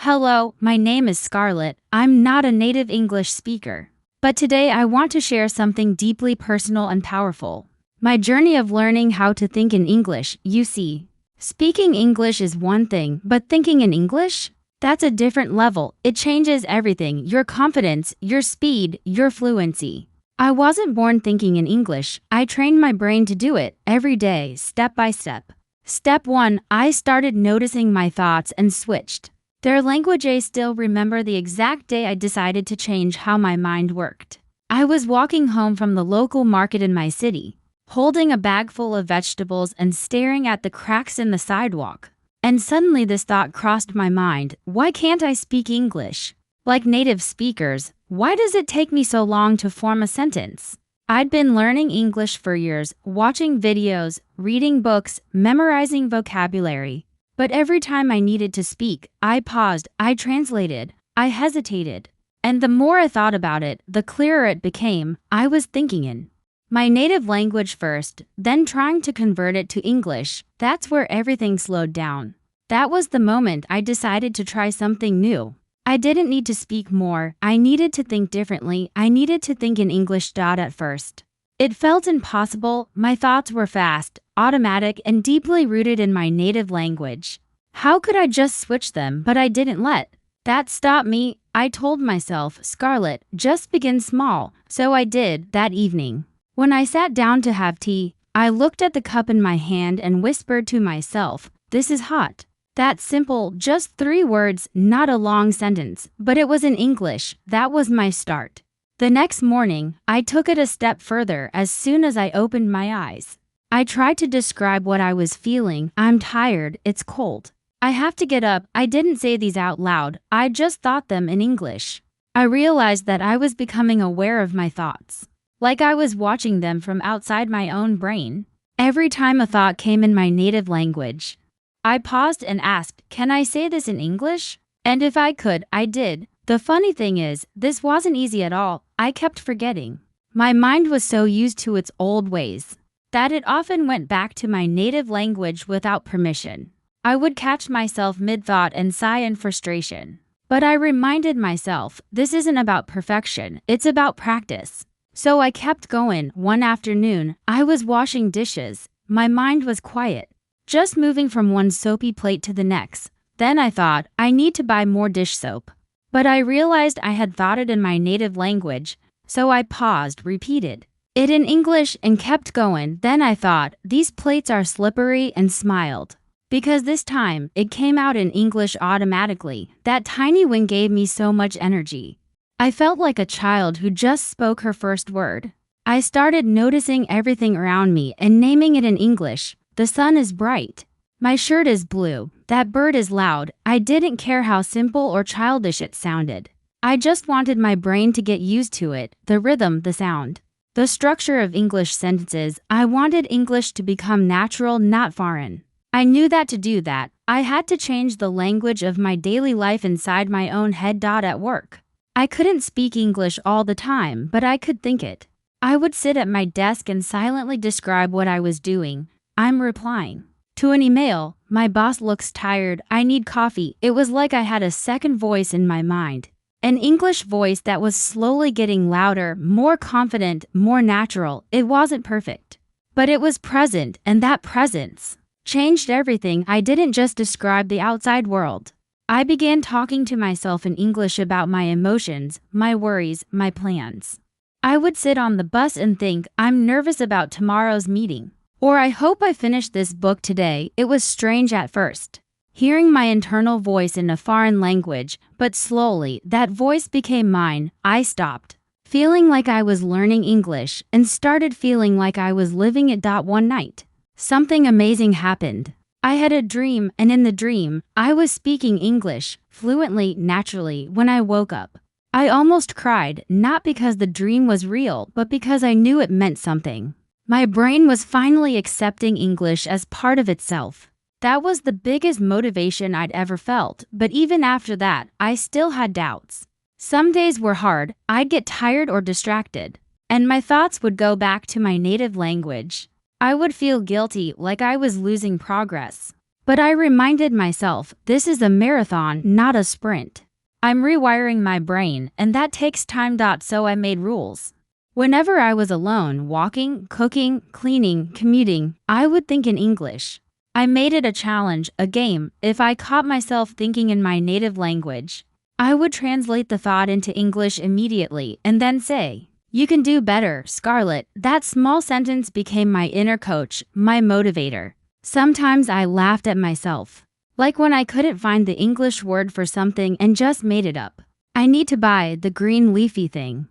Hello, my name is Scarlett. I'm not a native English speaker. But today I want to share something deeply personal and powerful. My journey of learning how to think in English, you see. Speaking English is one thing, but thinking in English? That's a different level. It changes everything, your confidence, your speed, your fluency. I wasn't born thinking in English. I trained my brain to do it every day, step by step. Step 1, I started noticing my thoughts and switched. Their language. I still remember the exact day I decided to change how my mind worked. I was walking home from the local market in my city, holding a bag full of vegetables and staring at the cracks in the sidewalk. And suddenly this thought crossed my mind: why can't I speak English? Like native speakers, why does it take me so long to form a sentence? I'd been learning English for years, watching videos, reading books, memorizing vocabulary. But every time I needed to speak, I paused, I translated, I hesitated. And the more I thought about it, the clearer it became. I was thinking in my native language first, then trying to convert it to English. That's where everything slowed down. That was the moment I decided to try something new. I didn't need to speak more, I needed to think differently. I needed to think in English. At first, it felt impossible. My thoughts were fast, automatic, and deeply rooted in my native language. How could I just switch them? But I didn't let that stop me. I told myself, Scarlett, just begin small. So I did. That evening, when I sat down to have tea, I looked at the cup in my hand and whispered to myself, this is hot. That's simple, just 3 words, not a long sentence, but it was in English. That was my start. The next morning, I took it a step further. As soon as I opened my eyes, I tried to describe what I was feeling. I'm tired, it's cold, I have to get up. I didn't say these out loud, I just thought them in English. I realized that I was becoming aware of my thoughts, like I was watching them from outside my own brain. Every time a thought came in my native language, I paused and asked, can I say this in English? And if I could, I did. The funny thing is, this wasn't easy at all. I kept forgetting. My mind was so used to its old ways that it often went back to my native language without permission. I would catch myself mid-thought and sigh in frustration. But I reminded myself, this isn't about perfection, it's about practice. So I kept going. One afternoon, I was washing dishes. My mind was quiet, just moving from one soapy plate to the next. Then I thought, I need to buy more dish soap. But I realized I had thought it in my native language, so I paused, repeated it in English, and kept going. Then I thought, these plates are slippery, and smiled. Because this time, it came out in English automatically. That tiny win gave me so much energy. I felt like a child who just spoke her first word. I started noticing everything around me and naming it in English. The sun is bright. My shirt is blue. That bird is loud. I didn't care how simple or childish it sounded. I just wanted my brain to get used to it, the rhythm, the sound, the structure of English sentences. I wanted English to become natural, not foreign. I knew that to do that, I had to change the language of my daily life inside my own head. At work, I couldn't speak English all the time, but I could think it. I would sit at my desk and silently describe what I was doing. I'm replying to an email. My boss looks tired. I need coffee. It was like I had a second voice in my mind. An English voice that was slowly getting louder, more confident, more natural. It wasn't perfect, but it was present, and that presence changed everything. I didn't just describe the outside world. I began talking to myself in English about my emotions, my worries, my plans. I would sit on the bus and think, I'm nervous about tomorrow's meeting. Or I hope I finish this book today. It was strange at first, hearing my internal voice in a foreign language, but slowly, that voice became mine. I stopped feeling like I was learning English and started feeling like I was living it. One night, something amazing happened. I had a dream, and in the dream, I was speaking English fluently, naturally. When I woke up, I almost cried, not because the dream was real, but because I knew it meant something. My brain was finally accepting English as part of itself. That was the biggest motivation I'd ever felt, but even after that, I still had doubts. Some days were hard, I'd get tired or distracted, and my thoughts would go back to my native language. I would feel guilty, like I was losing progress. But I reminded myself, this is a marathon, not a sprint. I'm rewiring my brain, and that takes time. So I made rules. Whenever I was alone, walking, cooking, cleaning, commuting, I would think in English. I made it a challenge, a game. If I caught myself thinking in my native language, I would translate the thought into English immediately and then say, "You can do better, Scarlett." That small sentence became my inner coach, my motivator. Sometimes I laughed at myself, like when I couldn't find the English word for something and just made it up. I need to buy the green leafy thing.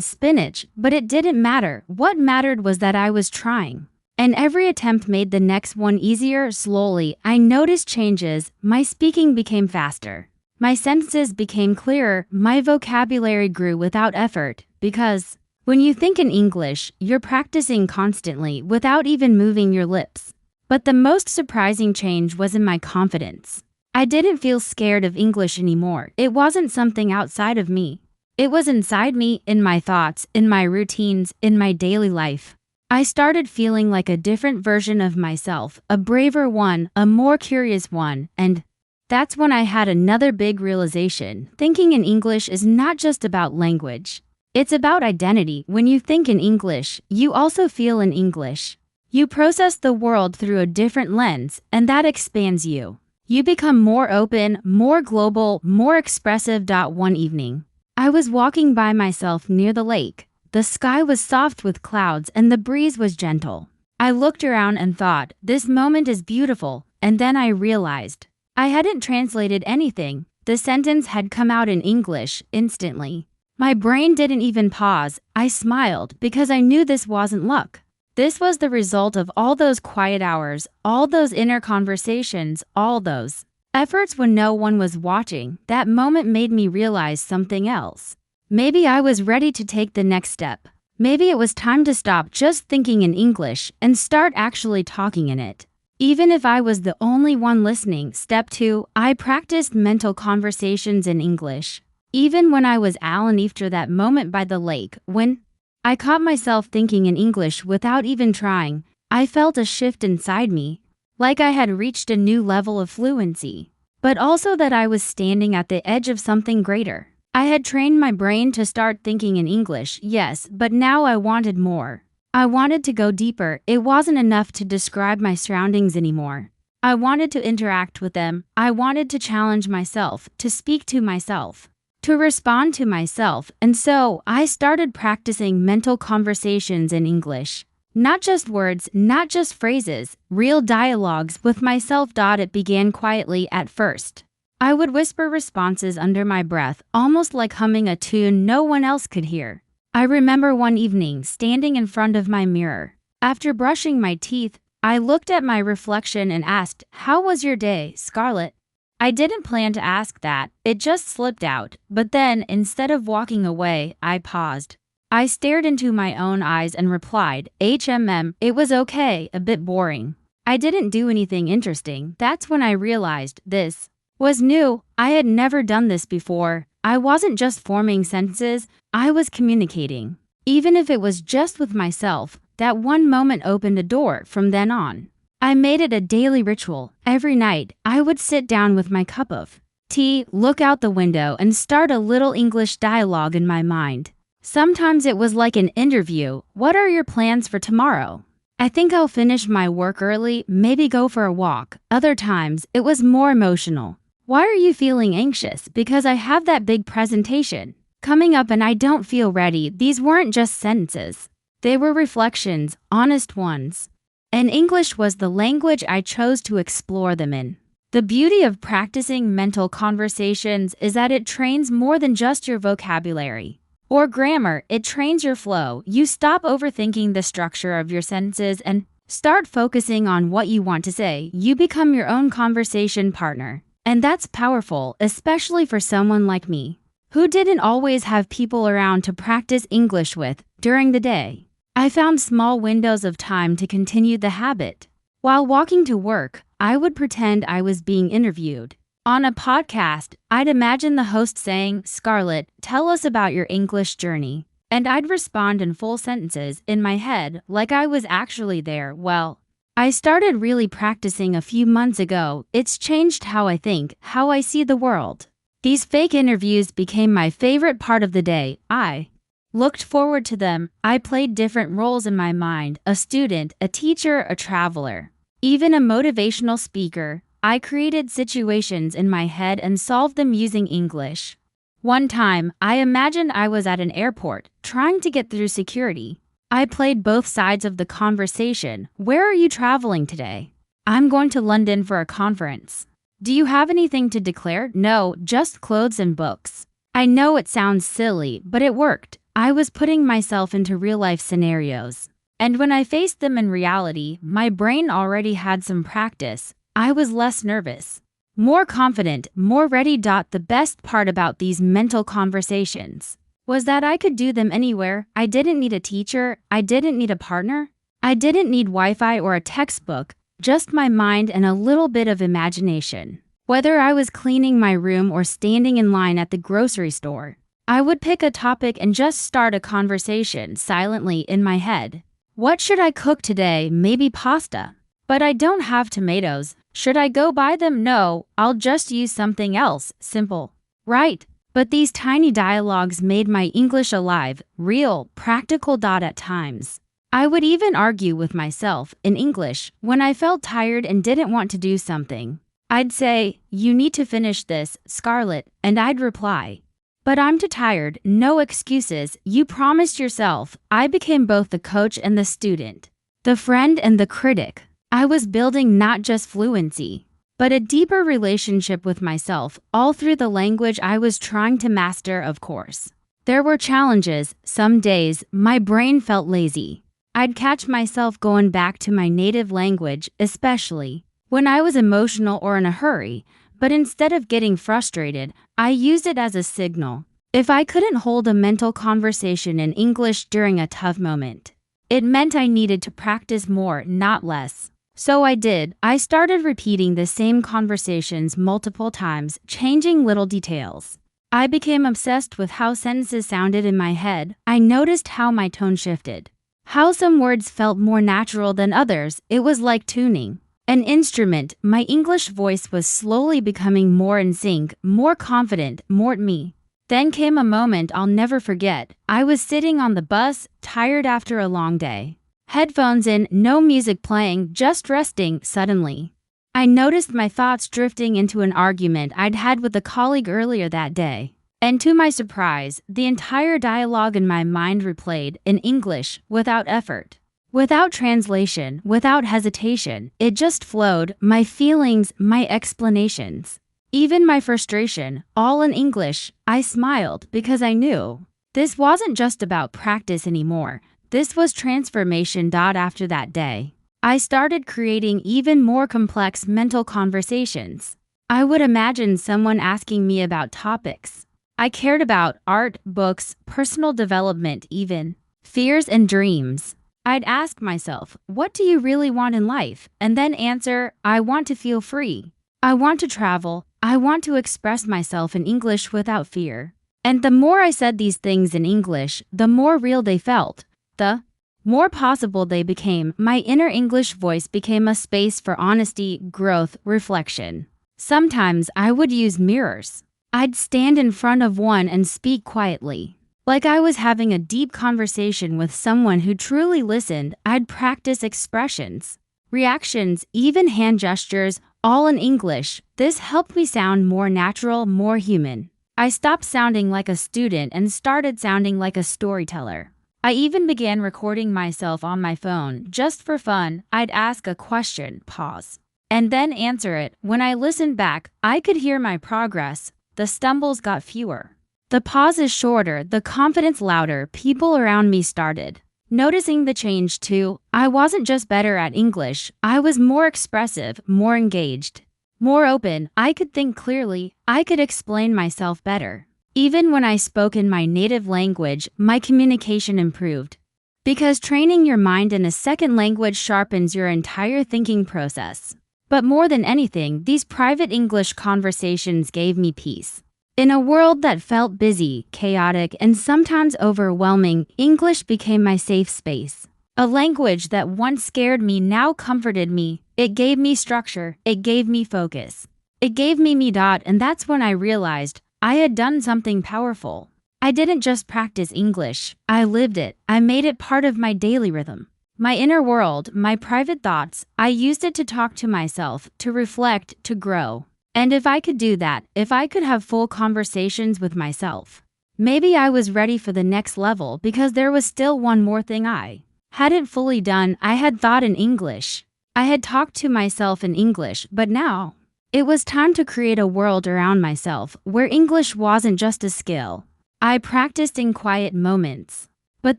Spinach, but it didn't matter. What mattered was that I was trying. And every attempt made the next one easier. Slowly, I noticed changes. My speaking became faster. My sentences became clearer. My vocabulary grew without effort, because when you think in English, you're practicing constantly without even moving your lips. But the most surprising change was in my confidence. I didn't feel scared of English anymore. It wasn't something outside of me. It was inside me, in my thoughts, in my routines, in my daily life. I started feeling like a different version of myself, a braver one, a more curious one, and that's when I had another big realization. Thinking in English is not just about language. It's about identity. When you think in English, you also feel in English. You process the world through a different lens, and that expands you. You become more open, more global, more expressive. One evening, I was walking by myself near the lake. The sky was soft with clouds and the breeze was gentle. I looked around and thought, this moment is beautiful, and then I realized I hadn't translated anything. The sentence had come out in English instantly. My brain didn't even pause. I smiled because I knew this wasn't luck. This was the result of all those quiet hours, all those inner conversations, all those efforts when no one was watching. That moment made me realize something else. Maybe I was ready to take the next step. Maybe it was time to stop just thinking in English and start actually talking in it. Even if I was the only one listening. Step 2, I practiced mental conversations in English. Even when I was alone after that moment by the lake, when I caught myself thinking in English without even trying, I felt a shift inside me. Like I had reached a new level of fluency, but also that I was standing at the edge of something greater. I had trained my brain to start thinking in English, yes, but now I wanted more. I wanted to go deeper. It wasn't enough to describe my surroundings anymore. I wanted to interact with them. I wanted to challenge myself, to speak to myself, to respond to myself, and so I started practicing mental conversations in English. Not just words, not just phrases, real dialogues with myself. It began quietly at first. I would whisper responses under my breath, almost like humming a tune no one else could hear. I remember one evening standing in front of my mirror. After brushing my teeth, I looked at my reflection and asked, "How was your day, Scarlett?" I didn't plan to ask that, it just slipped out. But then, instead of walking away, I paused. I stared into my own eyes and replied, It was okay, a bit boring. I didn't do anything interesting. That's when I realized this was new. I had never done this before. I wasn't just forming sentences, I was communicating. Even if it was just with myself, that one moment opened a door. From then on, I made it a daily ritual. Every night, I would sit down with my cup of tea, look out the window, and start a little English dialogue in my mind. Sometimes it was like an interview. What are your plans for tomorrow? I think I'll finish my work early, maybe go for a walk. Other times, it was more emotional. Why are you feeling anxious? Because I have that big presentation coming up and I don't feel ready. These weren't just sentences. They were reflections, honest ones. And English was the language I chose to explore them in. The beauty of practicing mental conversations is that it trains more than just your vocabulary or grammar. It trains your flow. You stop overthinking the structure of your sentences and start focusing on what you want to say. You become your own conversation partner. And that's powerful, especially for someone like me, who didn't always have people around to practice English with. During the day, I found small windows of time to continue the habit. While walking to work, I would pretend I was being interviewed. On a podcast, I'd imagine the host saying, "Scarlett, tell us about your English journey." And I'd respond in full sentences in my head like I was actually there. Well, I started really practicing a few months ago. It's changed how I think, how I see the world. These fake interviews became my favorite part of the day. I looked forward to them. I played different roles in my mind: a student, a teacher, a traveler, even a motivational speaker. I created situations in my head and solved them using English. One time, I imagined I was at an airport, trying to get through security. I played both sides of the conversation. Where are you traveling today? I'm going to London for a conference. Do you have anything to declare? No, just clothes and books. I know it sounds silly, but it worked. I was putting myself into real-life scenarios. And when I faced them in reality, my brain already had some practice. I was less nervous, more confident, more ready. The best part about these mental conversations was that I could do them anywhere. I didn't need a teacher. I didn't need a partner. I didn't need Wi-Fi or a textbook, just my mind and a little bit of imagination. Whether I was cleaning my room or standing in line at the grocery store, I would pick a topic and just start a conversation silently in my head. What should I cook today? Maybe pasta. But I don't have tomatoes. Should I go buy them? No, I'll just use something else. Simple. Right. But these tiny dialogues made my English alive, real, practical. At times, I would even argue with myself in English when I felt tired and didn't want to do something. I'd say, "You need to finish this, Scarlett," and I'd reply, "But I'm too tired." No excuses. You promised yourself. I became both the coach and the student, the friend and the critic. I was building not just fluency, but a deeper relationship with myself, all through the language I was trying to master. Of course, there were challenges. Some days, my brain felt lazy. I'd catch myself going back to my native language, especially when I was emotional or in a hurry. But instead of getting frustrated, I used it as a signal. If I couldn't hold a mental conversation in English during a tough moment, it meant I needed to practice more, not less. So I did. I started repeating the same conversations multiple times, changing little details. I became obsessed with how sentences sounded in my head. I noticed how my tone shifted, how some words felt more natural than others. It was like tuning an instrument. My English voice was slowly becoming more in sync, more confident, more me. Then came a moment I'll never forget. I was sitting on the bus, tired after a long day. Headphones in, no music playing, just resting. Suddenly, I noticed my thoughts drifting into an argument I'd had with a colleague earlier that day. And to my surprise, the entire dialogue in my mind replayed in English, without effort, without translation, without hesitation. It just flowed. My feelings, my explanations, even my frustration, all in English. I smiled because I knew this wasn't just about practice anymore. This was transformation. After that day, I started creating even more complex mental conversations. I would imagine someone asking me about topics I cared about: art, books, personal development, even fears and dreams. I'd ask myself, what do you really want in life? And then answer, I want to feel free. I want to travel. I want to express myself in English without fear. And the more I said these things in English, the more real they felt. The more possible they became. My inner English voice became a space for honesty, growth, reflection. Sometimes I would use mirrors. I'd stand in front of one and speak quietly, like I was having a deep conversation with someone who truly listened. I'd practice expressions, reactions, even hand gestures, all in English. This helped me sound more natural, more human. I stopped sounding like a student and started sounding like a storyteller. I even began recording myself on my phone just for fun. I'd ask a question, pause, and then answer it. When I listened back, I could hear my progress. The stumbles got fewer, the pauses shorter, the confidence louder. People around me started noticing the change too. I wasn't just better at English, I was more expressive, more engaged, more open. I could think clearly, I could explain myself better. Even when I spoke in my native language, my communication improved. Because training your mind in a second language sharpens your entire thinking process. But more than anything, these private English conversations gave me peace. In a world that felt busy, chaotic, and sometimes overwhelming, English became my safe space. A language that once scared me now comforted me. It gave me structure. It gave me focus. It gave me dot, and that's when I realized I had done something powerful. I didn't just practice English. I lived it. I made it part of my daily rhythm. My inner world, my private thoughts, I used it to talk to myself, to reflect, to grow. And if I could do that, if I could have full conversations with myself, maybe I was ready for the next level because there was still one more thing I hadn't fully done. I had thought in English. I had talked to myself in English, but now it was time to create a world around myself where English wasn't just a skill I practiced in quiet moments, but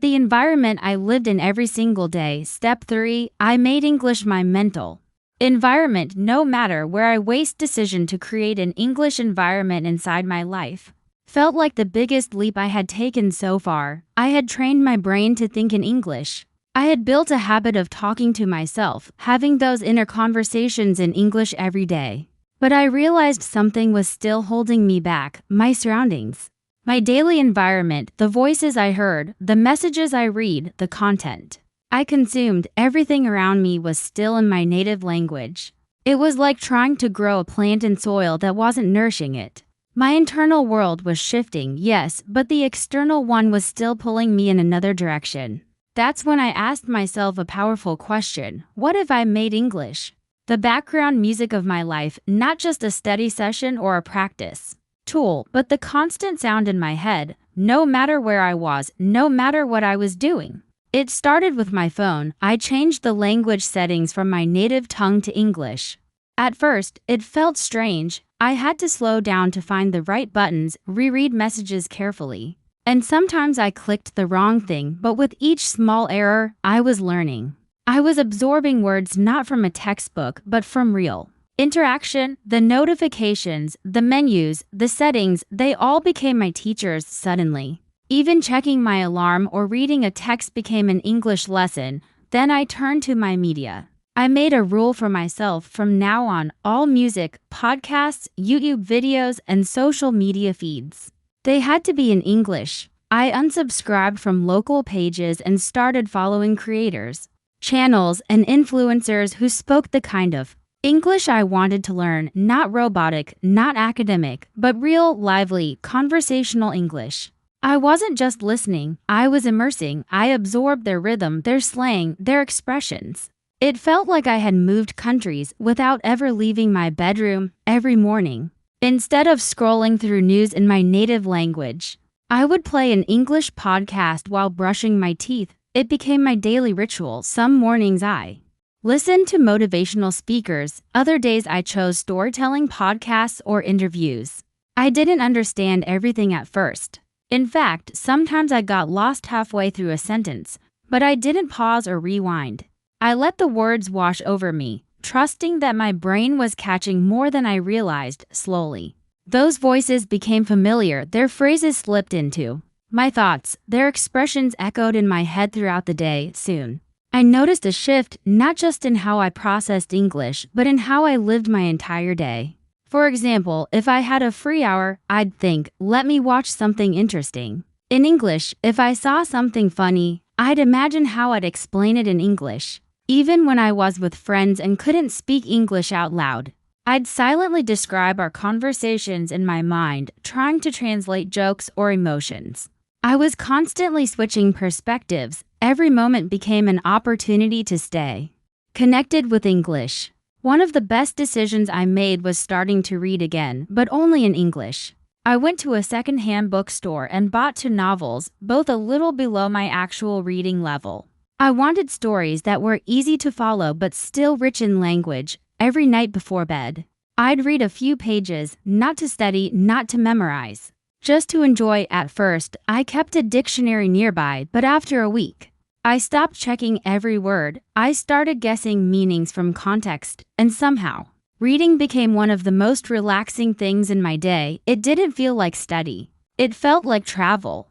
the environment I lived in every single day. Step 3, I made English my mental environment. No matter where I waste decision to create an English environment inside my life felt like the biggest leap I had taken so far. I had trained my brain to think in English. I had built a habit of talking to myself, having those inner conversations in English every day. But I realized something was still holding me back: my surroundings. My daily environment, the voices I heard, the messages I read, the content I consumed, everything around me was still in my native language. It was like trying to grow a plant in soil that wasn't nourishing it. My internal world was shifting, yes, but the external one was still pulling me in another direction. That's when I asked myself a powerful question: what if I made English the background music of my life, not just a study session or a practice tool, but the constant sound in my head, no matter where I was, no matter what I was doing? It started with my phone. I changed the language settings from my native tongue to English. At first, it felt strange. I had to slow down to find the right buttons, reread messages carefully. And sometimes I clicked the wrong thing, but with each small error, I was learning. I was absorbing words not from a textbook, but from real interaction. The notifications, the menus, the settings, they all became my teachers suddenly. Even checking my alarm or reading a text became an English lesson. Then I turned to my media. I made a rule for myself: from now on, all music, podcasts, YouTube videos, and social media feeds, they had to be in English. I unsubscribed from local pages and started following creators, channels, and influencers who spoke the kind of English I wanted to learn: not robotic, not academic, but real, lively, conversational English. I wasn't just listening, I was immersing. I absorbed their rhythm, their slang, their expressions. It felt like I had moved countries without ever leaving my bedroom. Every morning, instead of scrolling through news in my native language, I would play an English podcast while brushing my teeth. It became my daily ritual. Some mornings I listened to motivational speakers. Other days I chose storytelling podcasts or interviews. I didn't understand everything at first. In fact, sometimes I got lost halfway through a sentence, but I didn't pause or rewind. I let the words wash over me, trusting that my brain was catching more than I realized. Slowly, those voices became familiar. Their phrases slipped into my thoughts. Their expressions echoed in my head throughout the day. Soon, I noticed a shift, not just in how I processed English, but in how I lived my entire day. For example, if I had a free hour, I'd think, let me watch something interesting in English. If I saw something funny, I'd imagine how I'd explain it in English. Even when I was with friends and couldn't speak English out loud, I'd silently describe our conversations in my mind, trying to translate jokes or emotions. I was constantly switching perspectives. Every moment became an opportunity to stay connected with English. One of the best decisions I made was starting to read again, but only in English. I went to a secondhand bookstore and bought 2 novels, both a little below my actual reading level. I wanted stories that were easy to follow but still rich in language. Every night before bed, I'd read a few pages, not to study, not to memorize, just to enjoy. At first, I kept a dictionary nearby, but after a week, I stopped checking every word. I started guessing meanings from context, and somehow, reading became one of the most relaxing things in my day. It didn't feel like study. It felt like travel.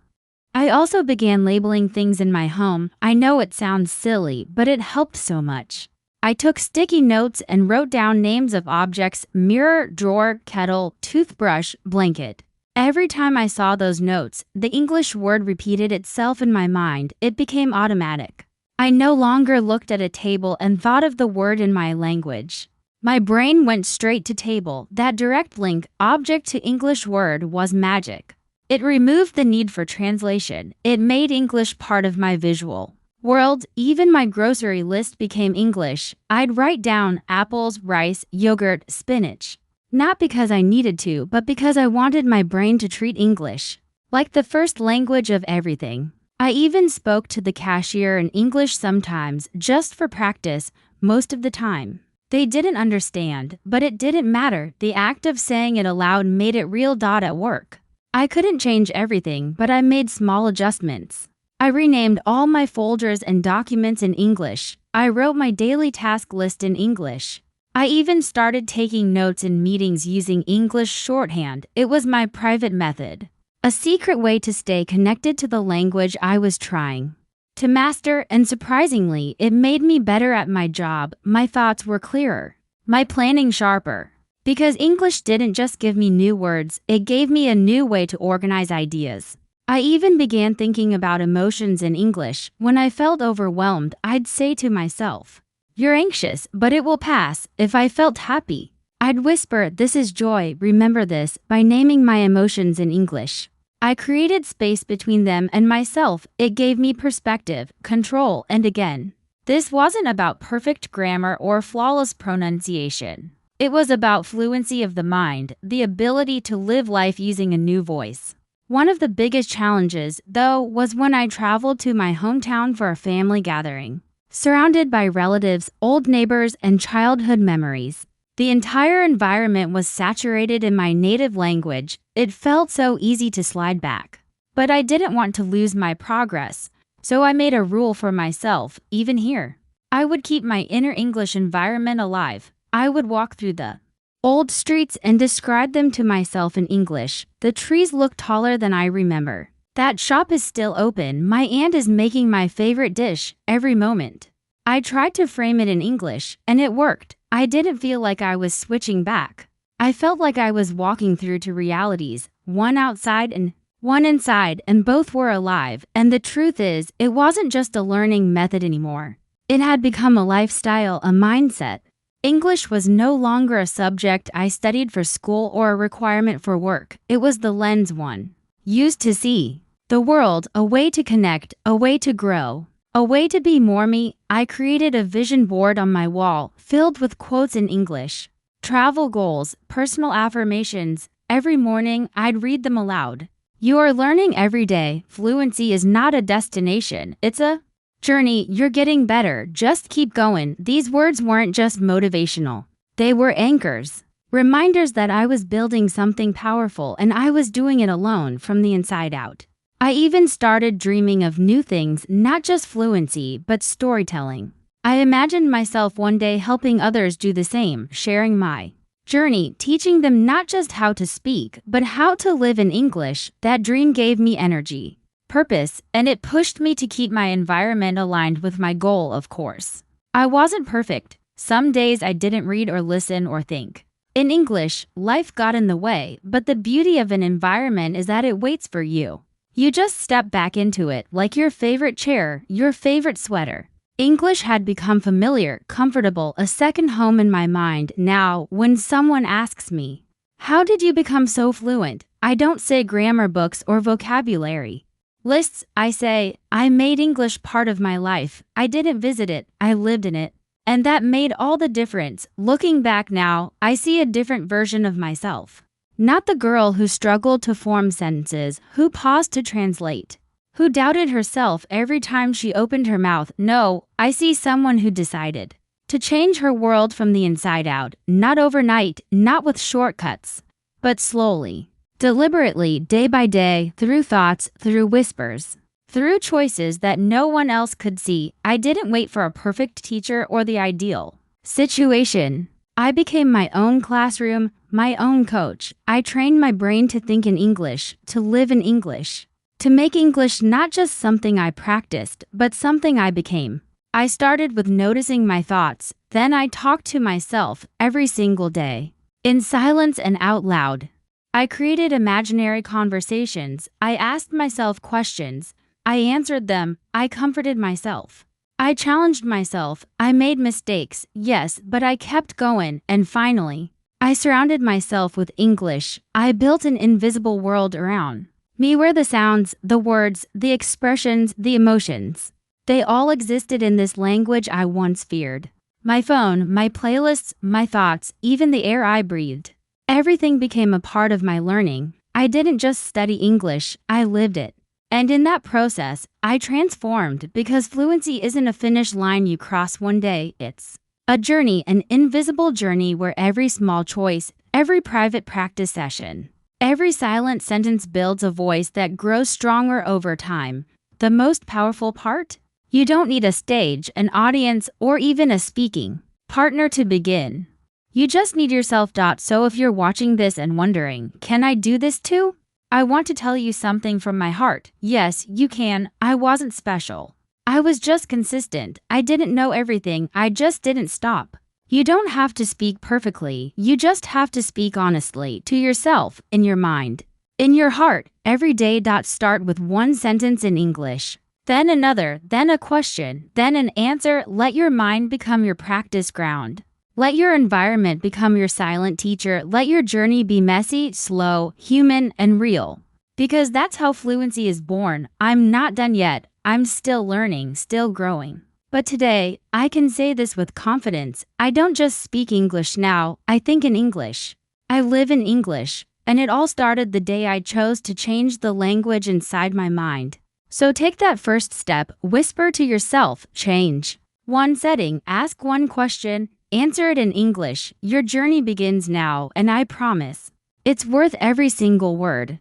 I also began labeling things in my home. I know it sounds silly, but it helped so much. I took sticky notes and wrote down names of objects: mirror, drawer, kettle, toothbrush, blanket. Every time I saw those notes, the English word repeated itself in my mind. It became automatic. I no longer looked at a table and thought of the word in my language. My brain went straight to table. That direct link, object to English word, was magic. It removed the need for translation. It made English part of my visual world. Even my grocery list became English. I'd write down apples, rice, yogurt, spinach. Not because I needed to, but because I wanted my brain to treat English like the first language of everything. I even spoke to the cashier in English sometimes, just for practice, most of the time. They didn't understand, but it didn't matter. The act of saying it aloud made it real. At work, I couldn't change everything, but I made small adjustments. I renamed all my folders and documents in English. I wrote my daily task list in English. I even started taking notes in meetings using English shorthand. It was my private method. A secret way to stay connected to the language I was trying to master, and surprisingly, it made me better at my job. My thoughts were clearer, my planning sharper. Because English didn't just give me new words, it gave me a new way to organize ideas. I even began thinking about emotions in English. When I felt overwhelmed, I'd say to myself, "You're anxious, but it will pass." If I felt happy, I'd whisper, "This is joy, remember this." By naming my emotions in English, I created space between them and myself. It gave me perspective, control, and again, this wasn't about perfect grammar or flawless pronunciation. It was about fluency of the mind, the ability to live life using a new voice. One of the biggest challenges, though, was when I traveled to my hometown for a family gathering. Surrounded by relatives, old neighbors, and childhood memories, the entire environment was saturated in my native language. It felt so easy to slide back. But I didn't want to lose my progress, so I made a rule for myself. Even here, I would keep my inner English environment alive. I would walk through the old streets and describe them to myself in English. The trees look taller than I remember. That shop is still open. My aunt is making my favorite dish. Every moment, I tried to frame it in English, and it worked. I didn't feel like I was switching back. I felt like I was walking through two realities, one outside and one inside, and both were alive. And the truth is, it wasn't just a learning method anymore. It had become a lifestyle, a mindset. English was no longer a subject I studied for school or a requirement for work. It was the lens one used to see the world, a way to connect, a way to grow, a way to be more me. I created a vision board on my wall filled with quotes in English, travel goals, personal affirmations. Every morning, I'd read them aloud. You are learning every day. Fluency is not a destination, it's a journey. You're getting better. Just keep going. These words weren't just motivational. They were anchors. Reminders that I was building something powerful and I was doing it alone from the inside out. I even started dreaming of new things, not just fluency, but storytelling. I imagined myself one day helping others do the same, sharing my journey, teaching them not just how to speak, but how to live in English. That dream gave me energy, purpose, and it pushed me to keep my environment aligned with my goal, of course. I wasn't perfect. Some days I didn't read or listen or think in English. Life got in the way, but the beauty of an environment is that it waits for you. You just step back into it, like your favorite chair, your favorite sweater. English had become familiar, comfortable, a second home in my mind. Now, when someone asks me, "How did you become so fluent?" I don't say grammar books or vocabulary lists. I say, I made English part of my life. I didn't visit it, I lived in it. And that made all the difference. Looking back now, I see a different version of myself. Not the girl who struggled to form sentences, who paused to translate, who doubted herself every time she opened her mouth. No, I see someone who decided to change her world from the inside out, not overnight, not with shortcuts, but slowly, deliberately, day by day, through thoughts, through whispers, through choices that no one else could see. I didn't wait for a perfect teacher or the ideal situation. I became my own classroom, my own coach. I trained my brain to think in English, to live in English, to make English not just something I practiced, but something I became. I started with noticing my thoughts, then I talked to myself every single day, in silence and out loud. I created imaginary conversations. I asked myself questions. I answered them. I comforted myself. I challenged myself. I made mistakes, yes, but I kept going, and finally, I surrounded myself with English. I built an invisible world around me where the sounds, the words, the expressions, the emotions, they all existed in this language I once feared. My phone, my playlists, my thoughts, even the air I breathed. Everything became a part of my learning. I didn't just study English, I lived it. And in that process, I transformed because fluency isn't a finish line you cross one day, it's a journey, an invisible journey where every small choice, every private practice session, every silent sentence builds a voice that grows stronger over time. The most powerful part? You don't need a stage, an audience, or even a speaking partner to begin. You just need yourself. So if you're watching this and wondering, can I do this too? I want to tell you something from my heart. Yes, you can. I wasn't special. I was just consistent. I didn't know everything. I just didn't stop. You don't have to speak perfectly. You just have to speak honestly to yourself, in your mind, in your heart, every day. Start with one sentence in English, then another, then a question, then an answer. Let your mind become your practice ground. Let your environment become your silent teacher. Let your journey be messy, slow, human, and real. Because that's how fluency is born. I'm not done yet. I'm still learning, still growing. But today, I can say this with confidence. I don't just speak English now, I think in English. I live in English. And it all started the day I chose to change the language inside my mind. So take that first step, whisper to yourself, change one setting, ask one question, answer it in English. Your journey begins now, and I promise, it's worth every single word.